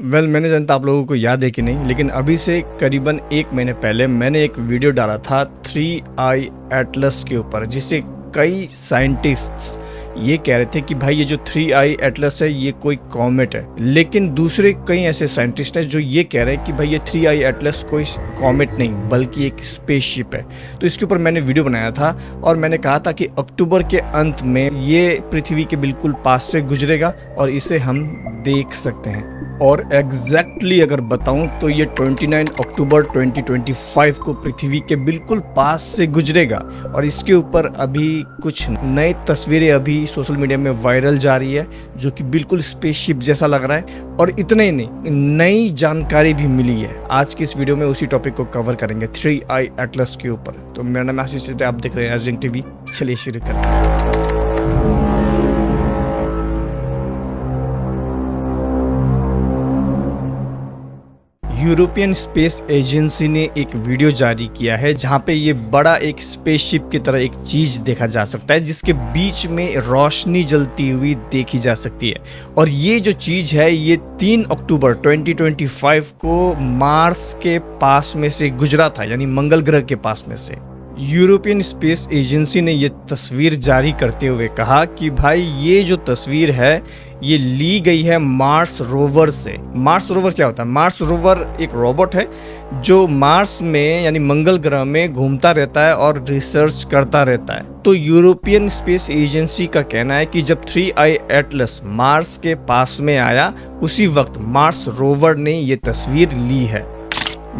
मैंने जानता आप लोगों को याद है कि नहीं, लेकिन अभी से करीबन 1 महीने पहले मैंने एक वीडियो डाला था 3i एटलस के ऊपर, जिससे कई साइंटिस्ट्स ये कह रहे थे कि भाई ये जो 3i एटलस है ये कोई कॉमेट है। लेकिन दूसरे कई ऐसे साइंटिस्ट हैं जो ये कह रहे हैं कि भाई ये 3i एटलस कोई कॉमेट नहीं बल्कि एक स्पेसशिप है। तो इसके ऊपर मैंने वीडियो बनाया था और मैंने कहा था कि अक्टूबर के अंत में ये पृथ्वी के बिल्कुल पास से गुजरेगा और इसे हम देख सकते हैं। और एग्जैक्टली अगर बताऊं तो ये 29 अक्टूबर 2025 को पृथ्वी के बिल्कुल पास से गुजरेगा। और इसके ऊपर अभी कुछ नई तस्वीरें अभी सोशल मीडिया में वायरल जा रही है जो कि बिल्कुल स्पेसशिप जैसा लग रहा है। और इतना ही नहीं, नई जानकारी भी मिली है। आज की इस वीडियो में उसी टॉपिक को कवर करेंगे 3i एटलस के ऊपर। तो मेरा नाम आशीष है, आप देख रहे हैं एसजिंग टीवी। चलिए शुरू करते हैं। यूरोपियन स्पेस एजेंसी ने एक वीडियो जारी किया है जहां पे ये बड़ा एक स्पेसशिप की तरह एक चीज देखा जा सकता है जिसके बीच में रोशनी जलती हुई देखी जा सकती है। और ये जो चीज है ये 3 अक्टूबर 2025 को मार्स के पास में से गुजरा था, यानी मंगल ग्रह के पास में से। यूरोपियन स्पेस एजेंसी ने ये तस्वीर जारी करते हुए कहा कि भाई ये जो तस्वीर है ये ली गई है मार्स रोवर से। मार्स रोवर क्या होता है? मार्स रोवर एक रोबोट है जो मार्स में यानी मंगल ग्रह में घूमता रहता है और रिसर्च करता रहता है। तो यूरोपियन स्पेस एजेंसी का कहना है कि जब 3i एटलस मार्स के पास में आया उसी वक्त मार्स रोवर ने ये तस्वीर ली है,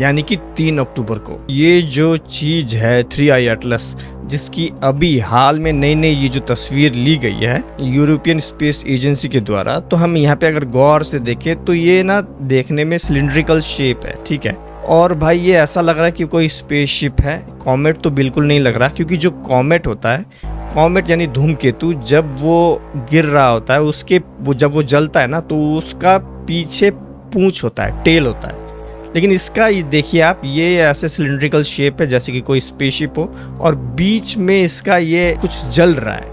यानी कि 3 अक्टूबर को। ये जो चीज है 3i एटलस, जिसकी अभी हाल में नई ये जो तस्वीर ली गई है यूरोपियन स्पेस एजेंसी के द्वारा, तो हम यहाँ पे अगर गौर से देखें तो ये ना देखने में सिलिंड्रिकल शेप है, ठीक है। और भाई ये ऐसा लग रहा है कि कोई स्पेसशिप है। कॉमेट तो बिल्कुल नहीं लग रहा, क्योंकि जो कॉमेट होता है, कॉमेट यानी धूमकेतु, जब वो गिर रहा होता है जब वो जलता है ना तो उसका पीछे पूंछ होता है, टेल होता है। लेकिन इसका ये देखिए आप, ये ऐसे सिलिंड्रिकल शेप है जैसे कि कोई स्पेसशिप हो और बीच में इसका ये कुछ जल रहा है,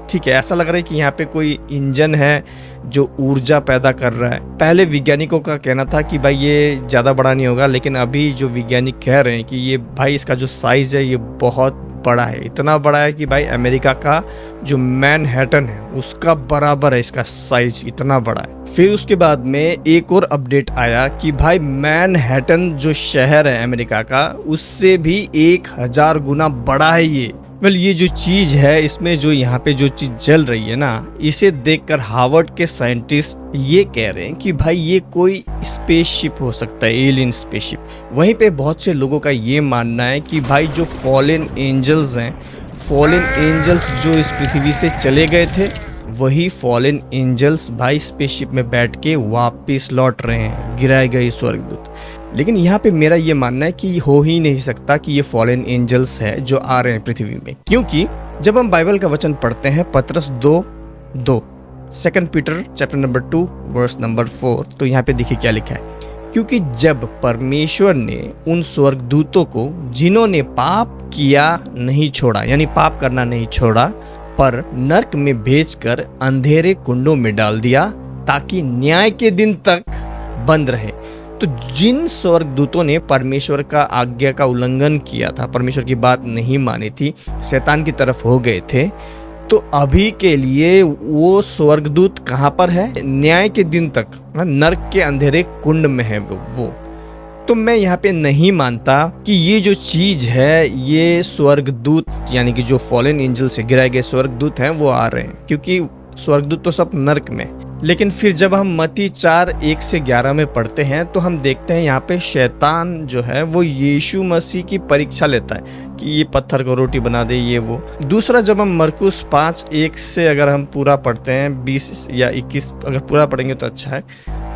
ठीक है। ऐसा लग रहा है कि यहाँ पे कोई इंजन है जो ऊर्जा पैदा कर रहा है। पहले वैज्ञानिकों का कहना था कि भाई ये ज़्यादा बड़ा नहीं होगा, लेकिन अभी जो वैज्ञानिक कह रहे हैं कि ये भाई इसका जो साइज़ है ये बहुत बड़ा है। इतना बड़ा है कि भाई अमेरिका का जो मैनहट्टन है उसका बराबर है इसका साइज, इतना बड़ा है। फिर उसके बाद में एक और अपडेट आया कि भाई मैनहट्टन जो शहर है अमेरिका का, उससे भी 1000 गुना बड़ा है ये। ये जो चीज है, इसमें जो यहाँ पे जो चीज जल रही है ना, इसे देखकर हार्वर्ड के साइंटिस्ट ये कह रहे हैं कि भाई ये कोई स्पेसशिप हो सकता है, एलियन स्पेसशिप। वहीं पे बहुत से लोगों का ये मानना है कि भाई जो फॉलन एंजल्स हैं, फॉलन एंजल्स जो इस पृथ्वी से चले गए थे, वही फॉलन एंजल्स भाई स्पेसशिप में बैठ के वापस लौट रहे हैं, गिराए गए स्वर्गदूत। लेकिन यहाँ पे मेरा ये मानना है कि हो ही नहीं सकता कि ये फॉलन एंजल्स है जो आ रहे हैं पृथ्वी में, क्योंकि जब हम बाइबल का वचन पढ़ते हैं पतरस 2:2, 2 Peter chapter number 2 verse number 4, तो यहाँ पे देखिए क्या लिखा है। क्योंकि जब परमेश्वर ने उन स्वर्गदूतों को जिन्होंने पाप किया नहीं छोड़ा, यानी पाप करना नहीं छोड़ा, पर नरक में भेजकर अंधेरे कुंडों में डाल दिया ताकि न्याय के दिन तक बंद रहे। तो जिन स्वर्गदूतों ने परमेश्वर का आज्ञा का उल्लंघन किया था, परमेश्वर की बात नहीं मानी थी, शैतान की तरफ हो गए थे, तो अभी के लिए वो स्वर्गदूत कहाँ पर है? न्याय के दिन तक नरक के अंधेरे कुंड में है वो। तो मैं यहाँ पे नहीं मानता कि ये जो चीज है ये स्वर्गदूत यानी कि जो फॉलन एंजल से गिराए गए स्वर्गदूत हैं वो आ रहे हैं, क्योंकि स्वर्गदूत तो सब नरक में। लेकिन फिर जब हम मत्ती 4:1-11 में पढ़ते हैं तो हम देखते हैं यहाँ पे शैतान जो है वो यीशु मसीह की परीक्षा लेता है कि ये पत्थर को रोटी बना दे, ये वो। दूसरा, जब हम मरकुस 5:1 से अगर हम पूरा पढ़ते हैं, 20 या 21 अगर पूरा पढ़ेंगे तो अच्छा है,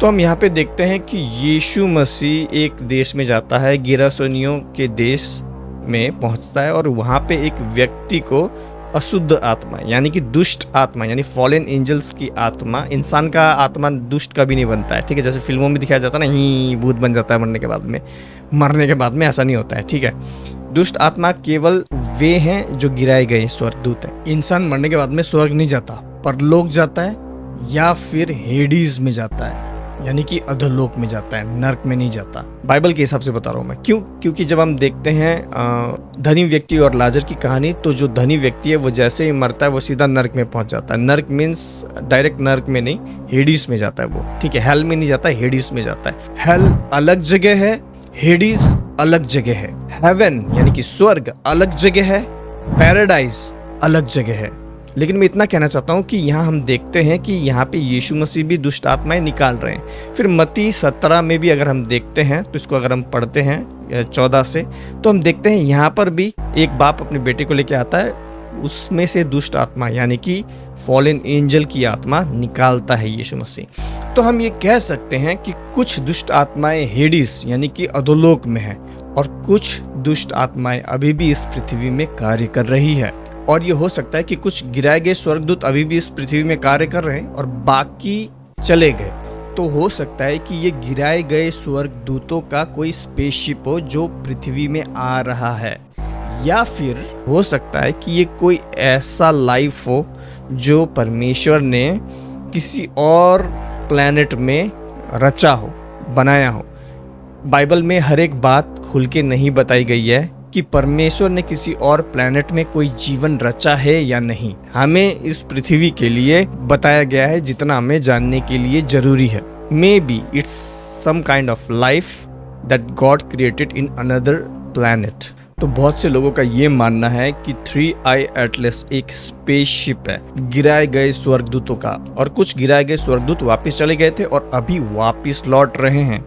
तो हम यहाँ पे देखते हैं कि यीशु मसीह एक देश में जाता है, गिरासेनियों के देश में पहुँचता है और वहाँ पे एक व्यक्ति को अशुद्ध आत्मा यानी कि दुष्ट आत्मा यानी फॉलन एंजल्स की आत्मा, इंसान का आत्मा दुष्ट कभी नहीं बनता है, ठीक है। जैसे फिल्मों में दिखाया जाता है ना, ही भूत बन जाता है मरने के बाद में, ऐसा नहीं होता है, ठीक है। दुष्ट आत्मा केवल वे हैं जो गिराए गए स्वर्गदूत हैं। इंसान मरने के बाद में स्वर्ग नहीं जाता, परलोक जाता है या फिर हेडीज में जाता है। यानी कि अधोलोक में जाता है, नर्क में नहीं जाता। बाइबल के हिसाब से बता रहा हूँ मैं। क्यों? क्योंकि जब हम देखते हैं धनी व्यक्ति और लाजर की कहानी, तो जो धनी व्यक्ति है वो जैसे ही मरता है वो सीधा नर्क में पहुंच जाता है। नर्क मीन्स डायरेक्ट नर्क में नहीं, हेडिस में जाता है वो, ठीक है। हेल में नहीं जाता, हेडिस में जाता है। हेल अलग जगह है, हेडिस अलग जगह है। हेवन यानी कि स्वर्ग अलग जगह है, पैराडाइज अलग जगह है। लेकिन मैं इतना कहना चाहता हूँ कि यहाँ हम देखते हैं कि यहाँ पे यीशु मसीह भी दुष्ट आत्माएं निकाल रहे हैं। फिर मत्ती 17 में भी अगर हम देखते हैं तो इसको अगर हम पढ़ते हैं 14 से, तो हम देखते हैं यहाँ पर भी एक बाप अपने बेटे को लेके आता है, उसमें से दुष्ट आत्मा यानी कि फॉलन एंजल की आत्मा निकालता है यीशु मसीह। तो हम ये कह सकते हैं कि कुछ दुष्ट आत्माएं हेडिस यानी कि अधोलोक में है और कुछ दुष्ट आत्माएं अभी भी इस पृथ्वी में कार्य कर रही है। और ये हो सकता है कि कुछ गिराए गए स्वर्गदूत अभी भी इस पृथ्वी में कार्य कर रहे हैं और बाकी चले गए। तो हो सकता है कि ये गिराए गए स्वर्गदूतों का कोई स्पेसशिप हो जो पृथ्वी में आ रहा है, या फिर हो सकता है कि ये कोई ऐसा लाइफ हो जो परमेश्वर ने किसी और प्लैनेट में रचा हो, बनाया हो। बाइबल में हर एक बात खुल के नहीं बताई गई है कि परमेश्वर ने किसी और प्लैनेट में कोई जीवन रचा है या नहीं। हमें इस पृथ्वी के लिए बताया गया है जितना हमें जानने के लिए जरूरी है। Maybe it's some kind of life that God created in another planet. तो बहुत से लोगों का ये मानना है कि 3i एटलस एक स्पेसशिप है गिराए गए स्वर्गदूतों का, और कुछ गिराए गए स्वर्गदूत वापस चले गए थे और अभी वापस लौट रहे हैं।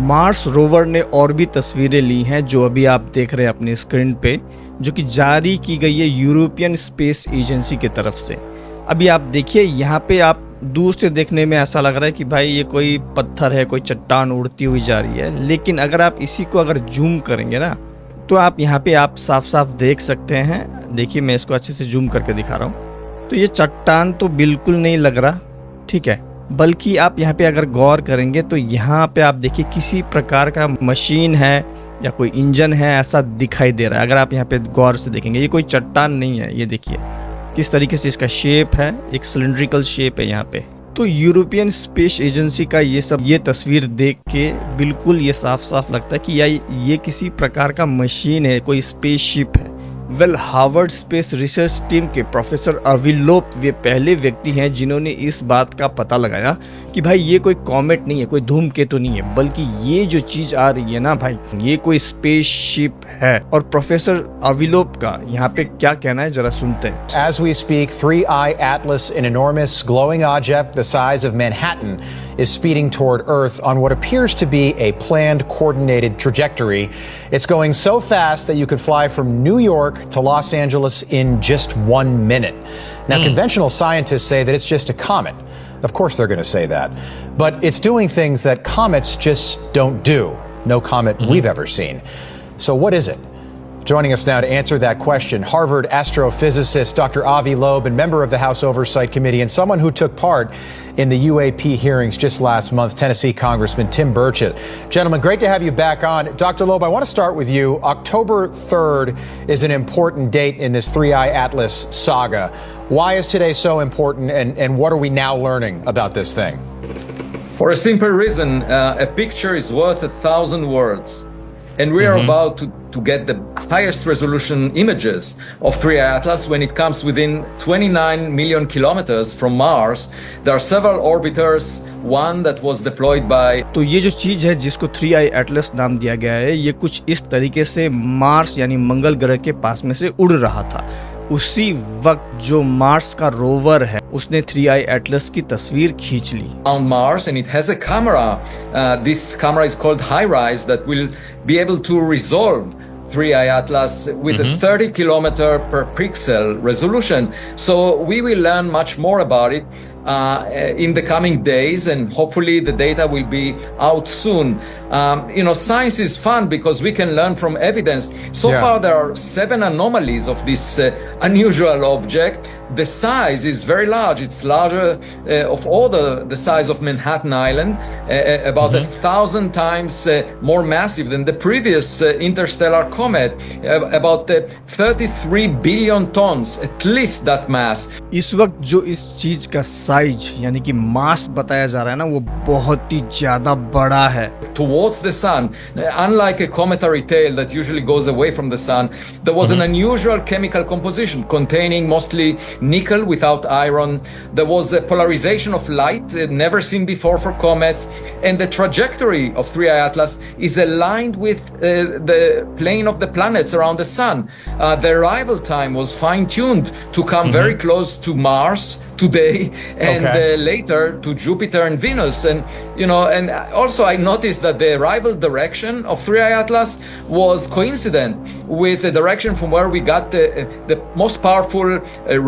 मार्स रोवर ने और भी तस्वीरें ली हैं जो अभी आप देख रहे हैं अपनी स्क्रीन पे, जो कि जारी की गई है यूरोपियन स्पेस एजेंसी की तरफ से। अभी आप देखिए, यहाँ पे आप दूर से देखने में ऐसा लग रहा है कि भाई ये कोई पत्थर है, कोई चट्टान उड़ती हुई जा रही है, लेकिन अगर आप इसी को अगर जूम करेंगे ना तो आप यहाँ पे आप साफ साफ देख सकते हैं। देखिए, मैं इसको अच्छे से जूम करके दिखा रहा हूँ। तो ये चट्टान तो बिल्कुल नहीं लग रहा, ठीक है, बल्कि आप यहाँ पे अगर गौर करेंगे तो यहाँ पे आप देखिए किसी प्रकार का मशीन है या कोई इंजन है, ऐसा दिखाई दे रहा है। अगर आप यहाँ पे गौर से देखेंगे, ये कोई चट्टान नहीं है। ये देखिए किस तरीके से इसका शेप है, एक सिलिंड्रिकल शेप है यहाँ पे। तो यूरोपियन स्पेस एजेंसी का ये तस्वीर देख के बिल्कुल ये साफ साफ लगता है कि ये किसी प्रकार का मशीन है, कोई स्पेसशिप है। हार्वर्ड स्पेस रिसर्च टीम के प्रोफेसर अविलोप वे पहले व्यक्ति हैं जिन्होंने इस बात का पता लगाया कि भाई ये कोई कॉमेट नहीं है, कोई धूमकेतु नहीं है, बल्कि ये जो चीज आ रही है ना भाई, ये कोई स्पेसशिप है। और प्रोफेसर अविलोप का यहाँ पे क्या कहना है, जरा सुनते हैं। As we speak, 3i Atlas, an enormous glowing object the size of Manhattan, is speeding toward Earth on what appears to be a planned, coordinated trajectory. It's going so fast that you could fly from New York to Los Angeles in just 1 minute. Now, conventional scientists say that it's just a comet. Of course they're going to say that. But it's doing things that comets just don't do. No comet we've ever seen. So what is it? Joining us now to answer that question, Harvard astrophysicist Dr. Avi Loeb, and member of the House Oversight Committee, and someone who took part in the UAP hearings just last month, Tennessee Congressman Tim Burchett. Gentlemen, great to have you back on. Dr. Loeb, I want to start with you. October 3rd is an important date in this 3i Atlas saga. Why is today so important, and what are we now learning about this thing? For a simple reason, a picture is worth 1,000 words. And we are about to get the highest resolution images of 3i Atlas when it comes within 29 million kilometers from Mars. There are several orbiters, one that was deployed by... तो ये जो चीज है जिसको 3i Atlas नाम दिया गया है, ये कुछ इस तरीके से मार्स यानी मंगल ग्रह के पास में से उड़ रहा था। उसी वक्त जो मार्स का रोवर है उसने 3i Atlas की तस्वीर खींच ली। On Mars, and it has a camera. This camera is called HiRISE that will be able to resolve 3i Atlas with a 30 kilometer per pixel resolution. So we will learn much more about it in the coming days, and hopefully the data will be out soon. Science is fun because we can learn from evidence. So far there are 7 anomalies of this unusual object. The size is very large. It's larger of all the size of Manhattan Island, about 1,000 times more massive than the previous interstellar comet, about 33 billion tons, at least that mass. इस वक्त जो इस चीज का size यानी कि मास बताया जा रहा है ना, वो बहुत ही ज्यादा बड़ा है। Towards the sun. Unlike a cometary tail that usually goes away from the sun, there was an unusual chemical composition containing mostly nickel without iron. There was a polarization of light never seen before for comets, and the trajectory of 3I Atlas is aligned with the plane of the planets around the sun. The arrival time was fine-tuned to come very close to Mars today, and later to Jupiter and Venus. And and also I noticed that the arrival direction of 3I Atlas was coincident with the direction from where we got the most powerful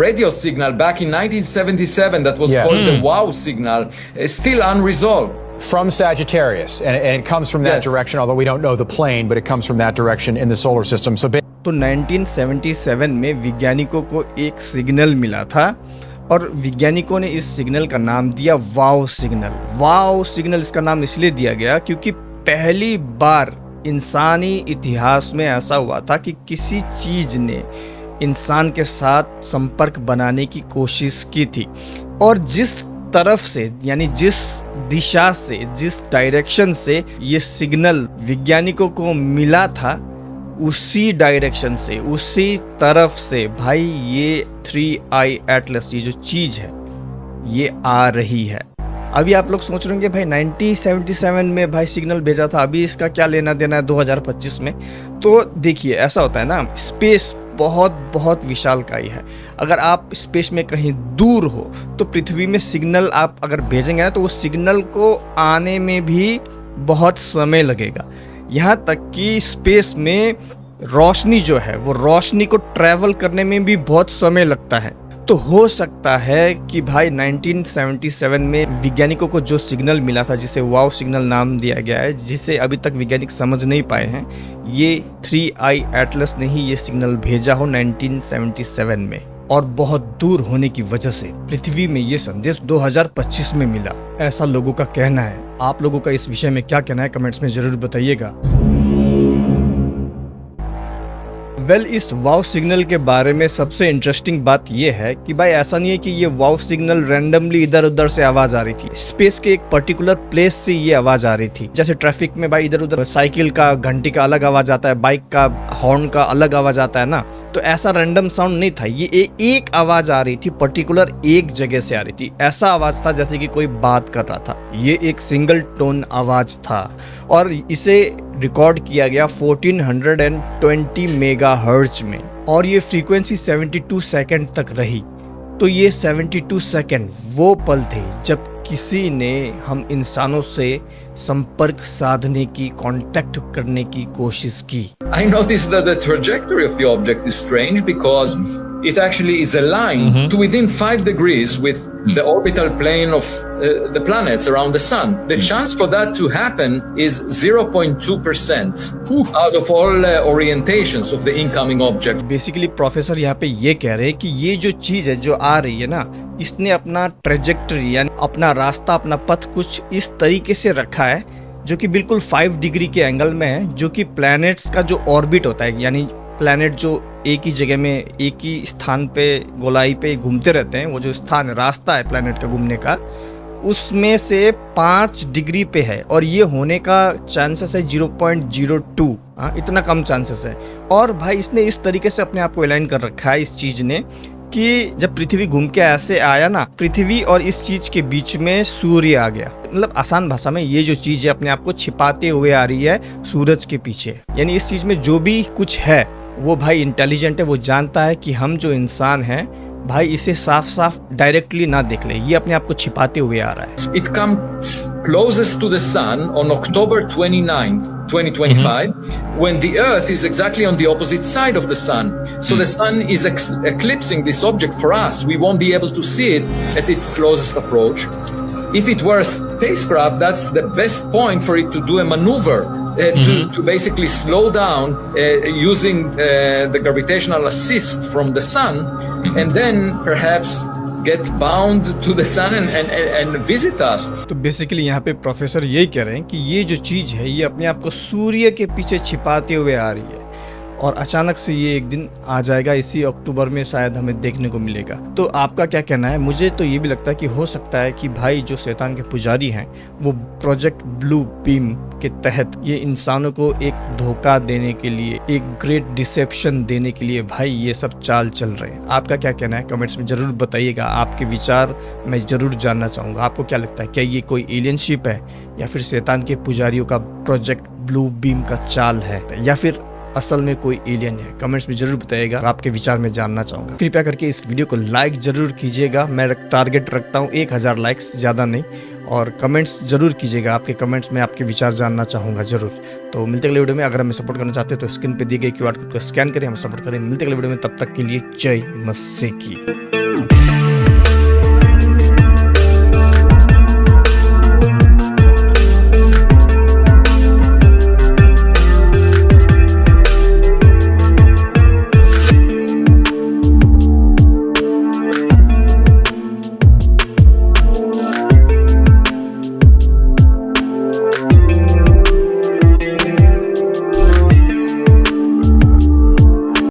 radio signal back in 1977 that was called the WOW signal, still unresolved. From Sagittarius, and it comes from that direction, although we don't know the plane, but it comes from that direction in the solar system. So तो 1977 में वैज्ञानिकों को एक signal मिला था और वैज्ञानिकों ने इस सिग्नल का नाम दिया वाव सिग्नल। वाव सिग्नल इसका नाम इसलिए दिया गया क्योंकि पहली बार इंसानी इतिहास में ऐसा हुआ था कि किसी चीज ने इंसान के साथ संपर्क बनाने की कोशिश की थी, और जिस तरफ से यानी जिस दिशा से, जिस डायरेक्शन से ये सिग्नल वैज्ञानिकों को मिला था, उसी डायरेक्शन से, उसी तरफ से भाई ये 3I एटलस, ये जो चीज है ये आ रही है। अभी आप लोग सोच रहे होंगे भाई 1977 में भाई सिग्नल भेजा था, अभी इसका क्या लेना देना है 2025 में। तो देखिए ऐसा होता है ना, स्पेस बहुत बहुत विशालकाय है। अगर आप स्पेस में कहीं दूर हो तो पृथ्वी में सिग्नल आप अगर भेजेंगे ना तो वो सिग्नल को आने में भी बहुत समय लगेगा। यहाँ तक कि स्पेस में रोशनी जो है वो रोशनी को ट्रैवल करने में भी बहुत समय लगता है। तो हो सकता है कि भाई 1977 में वैज्ञानिकों को जो सिग्नल मिला था, जिसे वाव सिग्नल नाम दिया गया है, जिसे अभी तक वैज्ञानिक समझ नहीं पाए हैं, ये 3I एटलस ने ही ये सिग्नल भेजा हो 1977 में, और बहुत दूर होने की वजह से पृथ्वी में ये संदेश 2025 में मिला, ऐसा लोगों का कहना है। आप लोगों का इस विषय में क्या कहना है कमेंट्स में जरूर बताइएगा। इस वाव सिग्नल के बारे में सबसे इंटरेस्टिंग बात यह है कि भाई ऐसा नहीं है कि ये वाव सिग्नल रैंडमली इधर उधर से आवाज आ रही थी। स्पेस के एक पर्टिकुलर प्लेस से ये आवाज आ रही थी। जैसे ट्रैफिक में भाई इधर उधर साइकिल का घंटी का अलग आवाज आता है, बाइक का हॉर्न का अलग आवाज आता है ना, तो ऐसा रैंडम साउंड नहीं था। ये एक आवाज आ रही थी, पर्टिकुलर एक जगह से आ रही थी। ऐसा आवाज था जैसे कि कोई बात कर रहा था। ये एक सिंगल टोन आवाज था और इसे रिकॉर्ड किया गया 1420 मेगाहर्ट्ज में, और ये फ्रीक्वेंसी 72 सेकंड तक रही। तो ये 72 सेकंड वो पल थे जब किसी ने हम इंसानों से संपर्क साधने की, कांटेक्ट करने की कोशिश की। I noticed that the trajectory of the object is strange because it actually is aligned to within 5 degrees with the orbital plane of the planets around the sun. The chance for that to happen is 0.2% out of all orientations of the incoming objects. Basically professor यहाँ पे ये कह रहे हैं कि ये जो चीज है जो आ रही है ना, इसने अपना ट्रेजेक्टरी यानी अपना रास्ता, अपना पथ कुछ इस तरीके से रखा है जो कि बिल्कुल 5 डिग्री के एंगल में है, जो कि प्लैनेट्स का जो ऑर्बिट होता है, यानी प्लैनेट जो एक ही जगह में एक ही स्थान पे गोलाई पे घूमते रहते हैं, वो जो स्थान रास्ता है प्लैनेट का घूमने का, उसमें से 5 डिग्री पे है, और ये होने का चांसेस है 0.02। इतना कम चांसेस है। और भाई इसने इस तरीके से अपने आप को अलाइन कर रखा है इस चीज ने कि जब पृथ्वी घूम के ऐसे आया ना, पृथ्वी और इस चीज के बीच में सूर्य आ गया। मतलब आसान भाषा में ये जो चीज है अपने आप को छिपाते हुए आ रही है सूरज के पीछे। यानी इस चीज में जो भी कुछ है वो भाई इंटेलिजेंट है, वो जानता है कि हम जो इंसान हैं भाई इसे साफ साफ डायरेक्टली ना देख ले, ये अपने आप को छिपाते हुए आ रहा है। It comes closest to the sun on October 29th, 2025, when the Earth is exactly on the opposite side of the sun. So the sun is eclipsing this object for us. We won't be able to see it at its closest approach. If it were a spacecraft, that's the best point for it to do a maneuver to basically slow down using the gravitational assist from the sun, and then perhaps get bound to the sun and visit us. तो basically यहाँ पे professor यही कह रहे हैं कि ये जो चीज है ये अपने आप को सूर्य के पीछे छिपाते हुए आ रही है, और अचानक से ये एक दिन आ जाएगा, इसी अक्टूबर में शायद हमें देखने को मिलेगा। तो आपका क्या कहना है? मुझे तो ये भी लगता है कि हो सकता है कि भाई जो शैतान के पुजारी हैं वो प्रोजेक्ट ब्लू बीम के तहत ये इंसानों को एक धोखा देने के लिए, एक ग्रेट डिसेप्शन देने के लिए भाई ये सब चाल चल रहे हैं। आपका क्या कहना है? कमेंट्स में जरूर बताइएगा, आपके विचार मैं जरूर जानना चाहूँगा। आपको क्या लगता है, क्या ये कोई एलियनशिप है या फिर शैतान के पुजारियों का प्रोजेक्ट ब्लू बीम का चाल है या फिर असल में कोई एलियन है? कमेंट्स में जरूर बताइएगा, आपके विचार में जानना चाहूँगा। कृपया करके इस वीडियो को लाइक जरूर कीजिएगा। मैं टारगेट रखता हूँ 1000 लाइक्स, ज़्यादा नहीं। और कमेंट्स जरूर कीजिएगा, आपके कमेंट्स में आपके विचार जानना चाहूँगा जरूर। तो मिलते अगले वीडियो में। अगर हमें सपोर्ट करना चाहते हैं तो स्क्रीन पे दिए गए QR कोड को स्कैन करें, हमें सपोर्ट करें। मिलते अगले वीडियो में, तब तक के लिए जय मसीह की।